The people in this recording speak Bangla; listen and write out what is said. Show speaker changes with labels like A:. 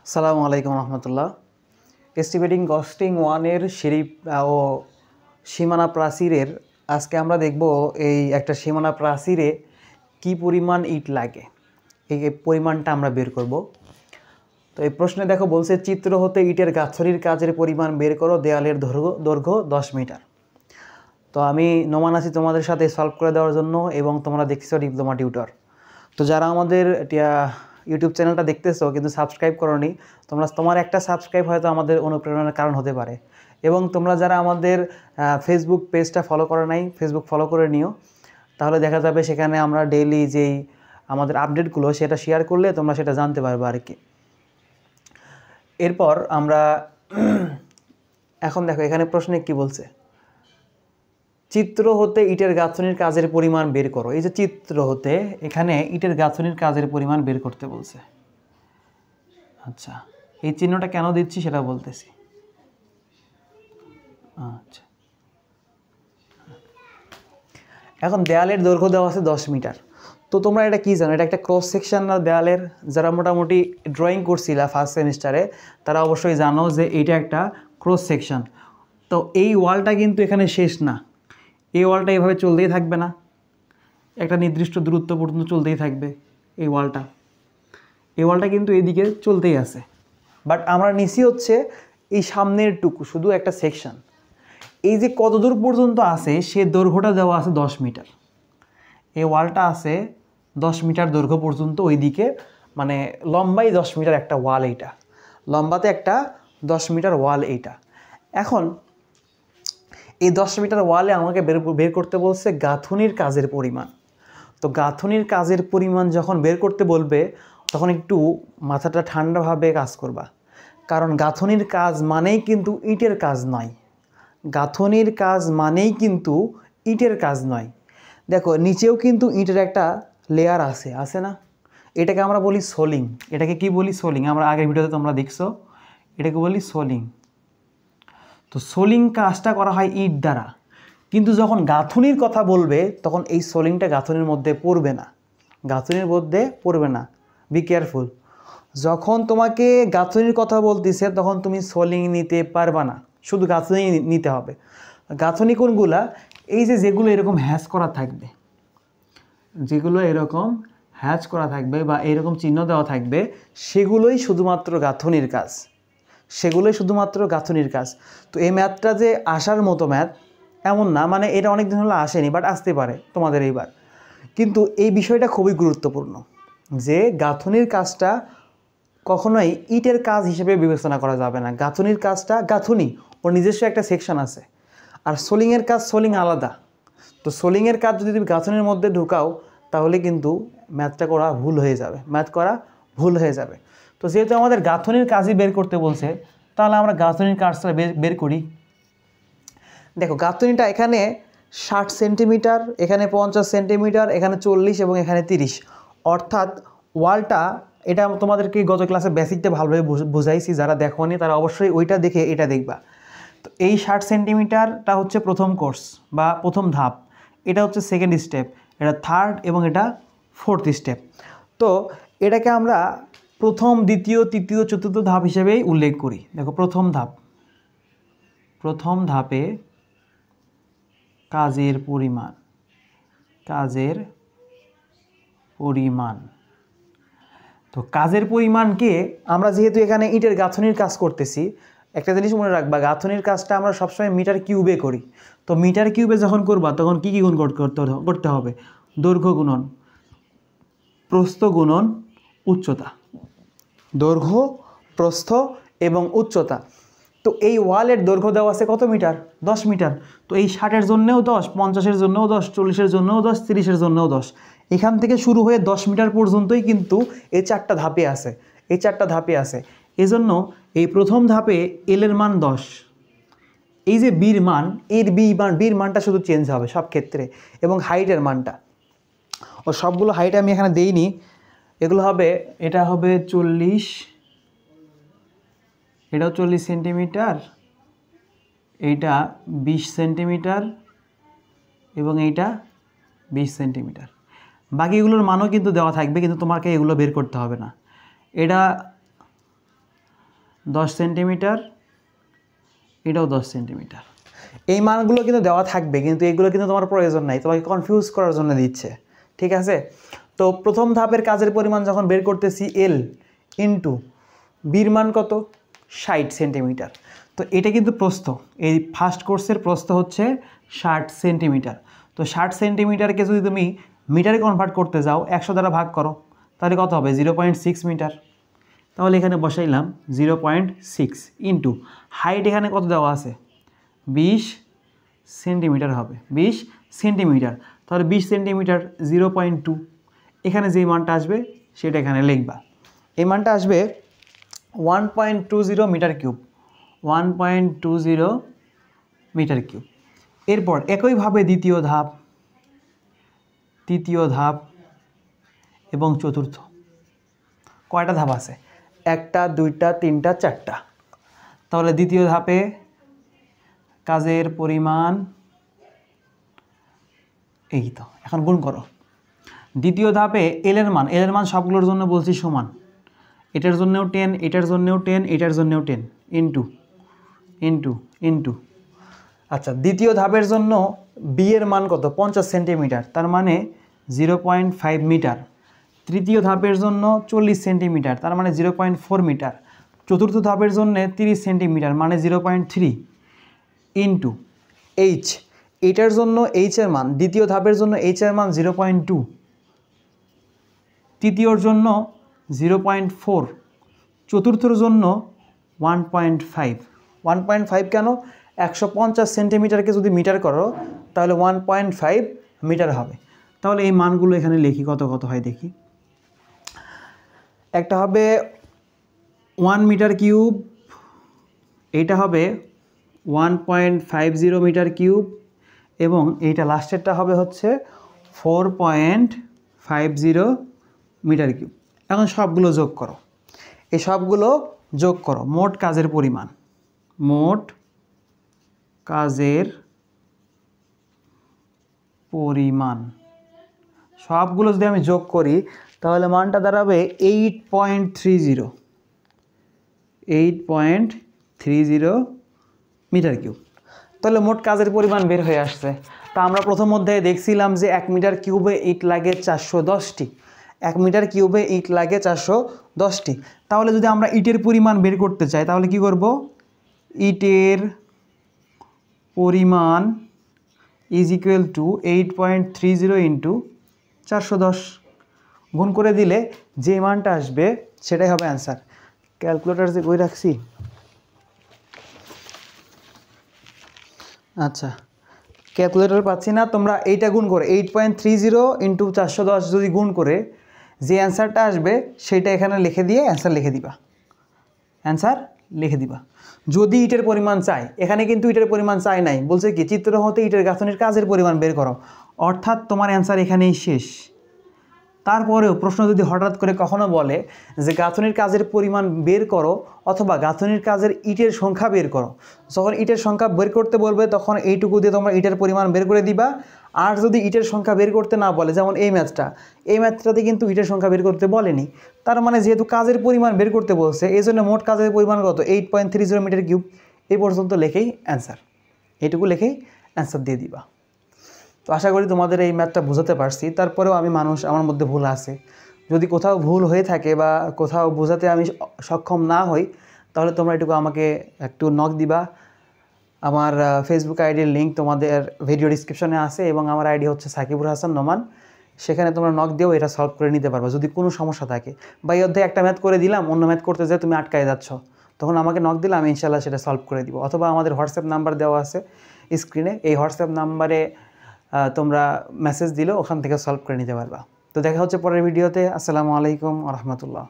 A: আসসালামু আলাইকুম রহমতুল্লাহ। এস্টিমেটিং কস্টিং ওয়ানের সিঁড়ি ও সীমানা প্রাচীরের আজকে আমরা দেখব এই একটা সীমানা প্রাচীরে কি পরিমাণ ইট লাগে, এই পরিমাণটা আমরা বের করব। তো এই প্রশ্নে দেখো বলছে, চিত্র হতে ইটের গাঁথনির কাজের পরিমাণ বের করো, দেয়ালের দৈর্ঘ্য 10 মিটার। তো আমি নোমান আছি তোমাদের সাথে সলভ করে দেওয়ার জন্য, এবং তোমরা দেখছো ডিপ্লোমা টিউটর। তো যারা আমাদের ইউটিউব চ্যানেলটা দেখতেছো কিন্তু সাবস্ক্রাইব করোনি, তোমার একটা সাবস্ক্রাইব হয়তো আমাদের অনুপ্রেরণার কারণ হতে পারে। এবং তোমরা যারা আমাদের ফেসবুক পেজটা ফলো করো নাই, ফেসবুক ফলো করে নিও, তাহলে দেখা যাবে সেখানে আমরা ডেইলি যেই আমাদের আপডেটগুলো সেটা শেয়ার করলে তোমরা সেটা জানতে পারবে আর কি। এরপর আমরা এখন দেখো এখানে প্রশ্নে কি বলছে, চিত্র হতে ইটের গাঁথনির কাজের পরিমাণ বের করো। এই যে চিত্র হতে এখানে ইটের গাঁথনির কাজের পরিমাণ বের করতে বলছে। আচ্ছা, এই চিহ্নটা কেন দিচ্ছি সেটা বলতেছি। আচ্ছা, এখন দেয়ালের দৈর্ঘ্য দেওয়া আছে 10 মিটার। তো তোমরা এটা কি জানো, এটা একটা ক্রস সেকশন না দেয়ালের? যারা মোটামুটি ড্রয়িং করছিলা ফার্স্ট সেমিস্টারে তারা অবশ্যই জানো যে এইটা একটা ক্রস সেকশন। তো এই ওয়ালটা কিন্তু এখানে শেষ না, এই ওয়ালটা এভাবে চলতেই থাকবে না, একটা নির্দিষ্ট দূরত্ব পর্যন্ত চলতেই থাকবে। এই ওয়ালটা কিন্তু এইদিকে চলতেই আছে, বাট আমরা নিচে হচ্ছে এই সামনের টুকু শুধু একটা সেকশন। এই যে কত দূর পর্যন্ত আছে সে দৈর্ঘ্যটা দেওয়া আছে 10 মিটার। এই ওয়ালটা আছে 10 মিটার দৈর্ঘ্য পর্যন্ত, ওইদিকে মানে লম্বাই 10 মিটার একটা ওয়াল, এইটা লম্বাতে একটা 10 মিটার ওয়াল এইটা। এখন এই 10 মিটার ওয়ালে আমাকে বের করতে বলছে গাঁথনির কাজের পরিমাণ। তো গাঁথনির কাজের পরিমাণ যখন বের করতে বলবে তখন একটু মাথাটা ঠান্ডাভাবে কাজ করবা, কারণ গাঁথনির কাজ মানেই কিন্তু ইটের কাজ নয়। গাঁথনির কাজ মানেই কিন্তু ইটের কাজ নয়। দেখো নিচেও কিন্তু ইটের একটা লেয়ার আছে না? এটাকে আমরা বলি সোলিং। এটাকে কি বলি? সোলিং। আমরা আগের ভিডিওতে তোমরা দেখছো, এটাকে বলি সোলিং। তো সোলিং কাজটা করা হয় ইট দ্বারা, কিন্তু যখন গাঁথনির কথা বলবে তখন এই সোলিংটা গাঁথনির মধ্যে পড়বে না, গাঁথনির মধ্যে পড়বে না। বি কেয়ারফুল, যখন তোমাকে গাঁথনির কথা বলতেছে তখন তুমি সোলিং নিতে পারবা না, শুধু গাঁথনি নিতে হবে। গাঁথনি কোনগুলা? এই যে যেগুলো এরকম হ্যাচ করা থাকবে, যেগুলো এরকম হ্যাচ করা থাকবে বা এরকম চিহ্ন দেওয়া থাকবে, সেগুলোই শুধুমাত্র গাঁথনির কাজ, সেগুলোই শুধুমাত্র গাঁথনির কাজ। তো এই ম্যাথটা যে আসার মতো ম্যাথ এমন না, মানে এটা অনেক দিন হলো আসেনি, বাট আসতে পারে তোমাদের এইবার। কিন্তু এই বিষয়টা খুবই গুরুত্বপূর্ণ যে গাঁথনির কাজটা কখনোই ইটের কাজ হিসেবে বিবেচনা করা যাবে না। গাঁথনির কাজটা গাঁথনি, ওর নিজস্ব একটা সেকশন আছে, আর সোলিংয়ের কাজ সোলিং আলাদা। তো সোলিংয়ের কাজ যদি তুমি গাঁথনির মধ্যে ঢুকাও তাহলে কিন্তু ম্যাথ করা ভুল হয়ে যাবে। তো যেহেতু আমাদের গাঁথনির কাজই বের করতে বলছে, তাহলে আমরা গাঁথনির কাজটা বের করি। দেখো গাঁথনিটা এখানে 60 সেন্টিমিটার, এখানে 50 সেন্টিমিটার, এখানে 40 এবং এখানে 30। অর্থাৎ ওয়ালটা, এটা তোমাদেরকে গত ক্লাসে বেসিকটা ভালোভাবে বুঝাইছি, যারা দেখোনি তারা অবশ্যই ওইটা দেখে এটা দেখবা। তো এই 60 সেন্টিমিটারটা হচ্ছে প্রথম কোর্স বা প্রথম ধাপ, এটা হচ্ছে সেকেন্ড স্টেপ, এটা থার্ড এবং এটা ফোর্থ স্টেপ। তো এটাকে আমরা প্রথম, দ্বিতীয়, তৃতীয়, চতুর্থ ধাপ হিসেবেই উল্লেখ করি। দেখো প্রথম ধাপে কাজের পরিমাণ। তো কাজের পরিমাণকে আমরা যেহেতু এখানে ইটের গাঁথনির কাজ করতেছি, একটা জিনিস মনে রাখবা, গাঁথনির কাজটা আমরা সবসময় মিটার কিউবে করি। তো মিটার কিউবে যখন করবা তখন কি গুণ করতে হবে? দৈর্ঘ্য গুণন প্রস্থ গুণন উচ্চতা, দৈর্ঘ্য, প্রস্থ এবং উচ্চতা। তো এই ওয়ালের দৈর্ঘ্য দেওয়া আছে কত মিটার? 10 মিটার। তো এই 60-এর জন্যও 10, 50-এর জন্যও 10, 40-এর জন্যও 10, 30-এর জন্যও 10। এখান থেকে শুরু হয়ে 10 মিটার পর্যন্তই কিন্তু এই চারটা ধাপে আছে। এজন্য এই প্রথম ধাপে এল এর মান 10। এই যে বির মান, বির মানটা শুধু চেঞ্জ হবে সব ক্ষেত্রে, এবং হাইটের মানটা, ও সবগুলো হাইট আমি এখানে দেইনি, এগুলো হবে, এটা হবে 40, এটাও 40 সেন্টিমিটার, এইটা 20 সেন্টিমিটার এবং এইটা 20 সেন্টিমিটার। বাকিগুলোর মানও কিন্তু দেওয়া থাকবে, কিন্তু তোমাকে এগুলো বের করতে হবে না। এটা 10 সেন্টিমিটার, এটাও 10 সেন্টিমিটার। এই মানগুলো কিন্তু দেওয়া থাকবে, কিন্তু এগুলো কিন্তু তোমার প্রয়োজন নাই, তোমাকে কনফিউজ করার জন্য দিচ্ছে, ঠিক আছে। তো প্রথম ধাপের কাজের পরিমাণ যখন বের করতেছি এল ইন্টু বির মান কত 60 সেন্টিমিটার। তো এটা কিন্তু প্রস্থ, এই ফার্স্ট কোর্সের প্রস্থ হচ্ছে 60 সেন্টিমিটার। তো 60 সেন্টিমিটারকে যদি তুমি মিটারে কনভার্ট করতে যাও 100 দ্বারা ভাগ করো, তাহলে কত হবে 0.6 মিটার। তাহলে এখানে বসাইলাম 0.6 ইন্টু হাইট এখানে কত দেওয়া আছে 20 সেন্টিমিটার হবে, 20 সেন্টিমিটার। তাহলে 20 সেন্টিমিটার 0.2, এখানে যেই মানটা আসবে সেটা এখানে লিখবা। এই মানটা আসবে 1.20 মিটার কিউব, 1.20 মিটার কিউব। এরপর একইভাবে দ্বিতীয় ধাপ, তৃতীয় ধাপ এবং চতুর্থ, কয়টা ধাপ আছে 1টা 2টা 3টা 4টা। তাহলে দ্বিতীয় ধাপে কাজের পরিমাণ এই তো, এখন গুণ করো। দ্বিতীয় ধাপে এল এর মান সবগুলোর জন্য বলছি সমান, এটার জন্যও 10, এটার জন্যও 10, এটার জন্যও 10 ইন্টু ইন্টু ইন্টু। আচ্ছা, দ্বিতীয় ধাপের জন্য বি এর মান কত 50 সেন্টিমিটার, তার মানে 0.5 মিটার। তৃতীয় ধাপের জন্য 40 সেন্টিমিটার, তার মানে 0.4 মিটার। চতুর্থ ধাপের জন্য 30 সেন্টিমিটার, মানে 0.3 ইন্টু এইচ। এটার জন্য এইচ এর মান, দ্বিতীয় ধাপের জন্য এইচ এর মান 0.2, তৃতীয়র জন্য 0.4, চতুর্থর জন্য 1.5। 1.5 কেন, 150 সেন্টিমিটারকে যদি মিটার করো তাহলে 1.5 মিটার হবে। তাহলে এই মানগুলো এখানে লিখি, কত কত হয় দেখি। একটা হবে 1 মিটার কিউব, এইটা হবে 1.50 মিটার কিউব, এবং এইটা লাস্টেরটা হবে হচ্ছে 4.50 মিটার কিউব। এখন সবগুলো যোগ করো, এই সবগুলো যোগ করো, মোট কাজের পরিমাণ, মোট কাজের পরিমাণ সবগুলো যদি আমি যোগ করি তাহলে মানটা দাঁড়াবে 8.30 মিটার কিউব। তাহলে মোট কাজের পরিমাণ বের হয়ে আসছে। তা আমরা প্রথম অধ্যায়ে দেখছিলাম যে 1 মিটার কিউবে ইট লাগে 410টি, 1 মিটার কিউবে ইট লাগে 410টি। তাহলে যদি আমরা ইটের পরিমাণ বের করতে চাই তাহলে কি করব, ইটের পরিমাণ ইজ ইকুয়াল টু 8.30 ইন্টু 410, গুণ করে দিলে যে মানটা আসবে সেটাই হবে অ্যান্সার। ক্যালকুলেটর যে কই রাখছি, আচ্ছা ক্যালকুলেটর পাচ্ছি না, তোমরা এইটা গুণ করে 8.30 ইন্টু 410 যদি গুণ করে যে অ্যান্সারটা আসবে সেটা এখানে লিখে দিয়ে অ্যান্সার লিখে দিবা, অ্যান্সার লিখে দিবা। যদি ইটের পরিমাণ চাই, এখানে কিন্তু ইটের পরিমাণ চাই নাই, বলছে কি চিত্র হতে ইটের গাঁথনির কাজের পরিমাণ বের করো, অর্থাৎ তোমার অ্যান্সার এখানেই শেষ। তারপরেও প্রশ্ন যদি হঠাৎ করে কখনো বলে যে গাঁথনির কাজের পরিমাণ বের করো অথবা গাঁথনির কাজের ইটের সংখ্যা বের করো, যখন ইটের সংখ্যা বের করতে বলবে তখন এইটুকু দিয়ে তোমরা ইটের পরিমাণ বের করে দিবা। আর যদি ইটের সংখ্যা বের করতে না বলে, যেমন এই ম্যাথটাতে কিন্তু ইটের সংখ্যা বের করতে বলেনি, তার মানে যেহেতু কাজের পরিমাণ বের করতে বলছে এই জন্য মোট কাজের পরিমাণ কত 8.30 মিটার কিউব। এই পর্যন্ত লেখেই অ্যান্সার, এইটুকু লেখেই অ্যান্সার দিয়ে দিবা। তো আশা করি তোমাদের এই ম্যাথটা বোঝাতে পারছি। তারপরেও আমি মানুষ, আমার মধ্যে ভুল আছে, যদি কোথাও ভুল হয়ে থাকে বা কোথাও বোঝাতে আমি সক্ষম না হই তাহলে তোমরা এটুকু আমাকে একটু নক দিবা। আমার ফেসবুক আইডির লিঙ্ক তোমাদের ভিডিও ডিসক্রিপশনে আছে এবং আমার আইডি হচ্ছে সাকিবুল হাসান নোমান, সেখানে তোমরা নক দিয়েও এটা সলভ করে নিতে পারবা যদি কোনো সমস্যা থাকে। বা এই অধ্যায়ে একটা ম্যাথ করে দিলাম, অন্য ম্যাথ করতে যেয়ে তুমি আটকায় যাচ্ছ, তখন আমাকে নক দিলে আমি ইনশাল্লাহ সেটা সলভ করে দিব। অথবা আমাদের হোয়াটসঅ্যাপ নাম্বার দেওয়া আছে স্ক্রিনে, এই হোয়াটসঅ্যাপ নাম্বারে তোমরা মেসেজ দিলেও ওখান থেকে সলভ করে নিতে পারবা। তো দেখা হচ্ছে পরের ভিডিওতে। আসসালামু আলাইকুম ওয়া রাহমাতুল্লাহ।